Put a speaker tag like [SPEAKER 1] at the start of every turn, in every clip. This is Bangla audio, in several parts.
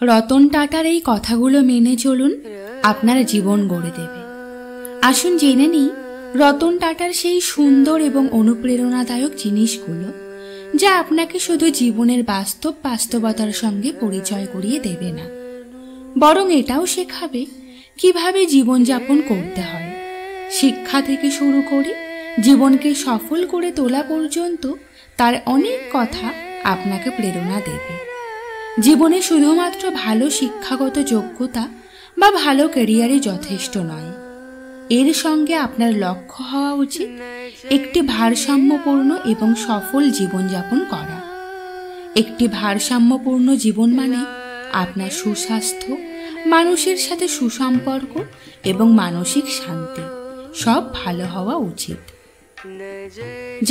[SPEAKER 1] রতন টাটার এই কথাগুলো মেনে চলুন, আপনার জীবন গড়ে দেবে। আসুন জেনে নিই রতন টাটার সেই সুন্দর এবং অনুপ্রেরণাদায়ক জিনিসগুলো, যা আপনাকে শুধু জীবনের বাস্তবতার সঙ্গে পরিচয় করিয়ে দেবে না, বরং এটাও শেখাবে কিভাবে জীবনযাপন করতে হয়। শিক্ষা থেকে শুরু করে জীবনকে সফল করে তোলা পর্যন্ত তার অনেক কথা আপনাকে প্রেরণা দেবে। জীবনে শুধুমাত্র ভালো শিক্ষাগত যোগ্যতা বা ভালো ক্যারিয়ারই যথেষ্ট নয়, এর সঙ্গে আপনার লক্ষ্য হওয়া উচিত একটি ভারসাম্যপূর্ণ এবং সফল জীবনযাপন করা। একটি ভারসাম্যপূর্ণ জীবন মানে আপনার সুস্বাস্থ্য, মানুষের সাথে সুসম্পর্ক এবং মানসিক শান্তি সব ভালো হওয়া উচিত।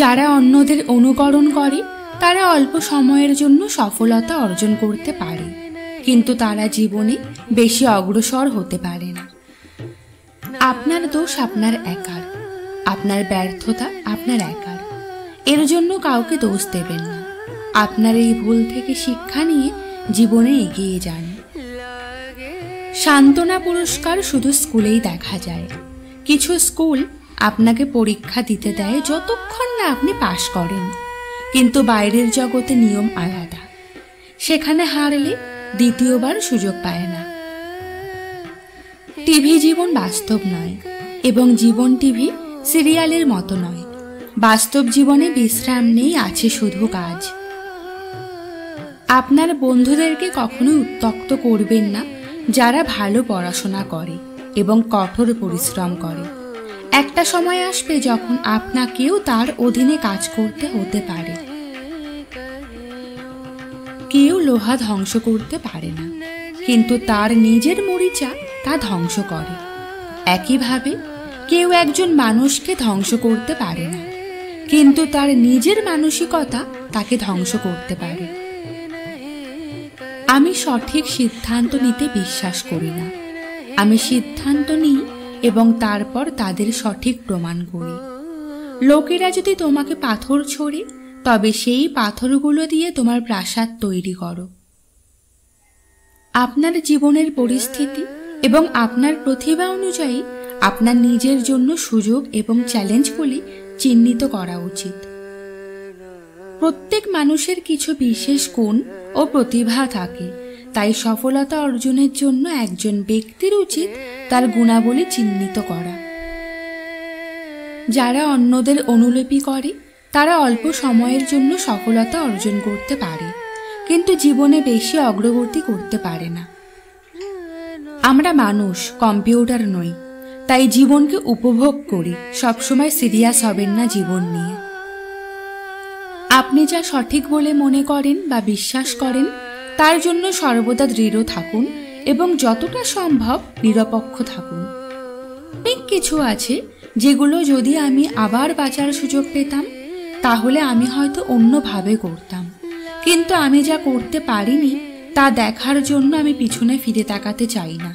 [SPEAKER 1] যারা অন্যদের অনুকরণ করে তারা অল্প সময়ের জন্য সফলতা অর্জন করতে পারে, কিন্তু তারা জীবনে বেশি অগ্রসর হতে পারে না। আপনার দোষ আপনার একার, আপনার ব্যর্থতা আপনার একার, এর জন্য কাউকে দোষ দেবেন না। আপনার এই ভুল থেকে শিক্ষা নিয়ে জীবনে এগিয়ে যান। সান্ত্বনা পুরস্কার শুধু স্কুলেই দেখা যায়। কিছু স্কুল আপনাকে পরীক্ষা দিতে দেয় যতক্ষণ না আপনি পাশ করেন, কিন্তু বাইরের জগতে নিয়ম আলাদা। সেখানে হারলে দ্বিতীয়বার সুযোগ পায় না। টিভি জীবন বাস্তব নয় এবং জীবন টিভি সিরিয়ালের মতো নয়। বাস্তব জীবনে বিশ্রাম নেই, আছে শুধু কাজ। আপনার বন্ধুদেরকে কখনো উত্ত্যক্ত করবেন না যারা ভালো পড়াশোনা করে এবং কঠোর পরিশ্রম করে। একটা সময় আসবে যখন আপনাকেও তার অধীনে কাজ করতে হতে পারে। কেউ লোহা ধ্বংস করতে পারে না, কিন্তু তার নিজের মরিচা তা ধ্বংস করে। একইভাবে কেউ একজন মানুষকে ধ্বংস করতে পারে না, কিন্তু তার নিজের মানসিকতা তাকে ধ্বংস করতে পারে। আমি সঠিক সিদ্ধান্ত নিতে বিশ্বাস করি না। আমি সিদ্ধান্ত নিই এবং তারপর তাদের সঠিক প্রমাণ করি। লোকেরা যদি তোমাকে পাথর ছোড়ে, তবে সেই পাথরগুলো দিয়ে তোমার প্রাসাদ তৈরি করো। আপনার জীবনের পরিস্থিতি এবং আপনার প্রতিভা অনুযায়ী আপনার নিজের জন্য সুযোগ এবং চ্যালেঞ্জগুলি চিহ্নিত করা উচিত। প্রত্যেক মানুষের কিছু বিশেষ গুণ ও প্রতিভা থাকে, তাই সফলতা অর্জনের জন্য একজন ব্যক্তির উচিত তার গুণাবলী চিহ্নিত করা। যারা অন্যদের অনুলিপি করে তারা অল্প সময়ের জন্য সফলতা অর্জন করতে পারে, কিন্তু জীবনে বেশি অগ্রগতি করতে পারে না। আমরা মানুষ, কম্পিউটার নই, তাই জীবনকে উপভোগ করি। সবসময় সিরিয়াস হবেন না জীবন নিয়ে। আপনি যা সঠিক বলে মনে করেন বা বিশ্বাস করেন তার জন্য সর্বদা দৃঢ় থাকুন এবং যতটা সম্ভব নিরপেক্ষ থাকুন। অনেক কিছু আছে যেগুলো যদি আমি আবার বাঁচার সুযোগ পেতাম তাহলে আমি হয়তো অন্যভাবে করতাম, কিন্তু আমি যা করতে পারিনি তা দেখার জন্য আমি পিছনে ফিরে তাকাতে চাই না।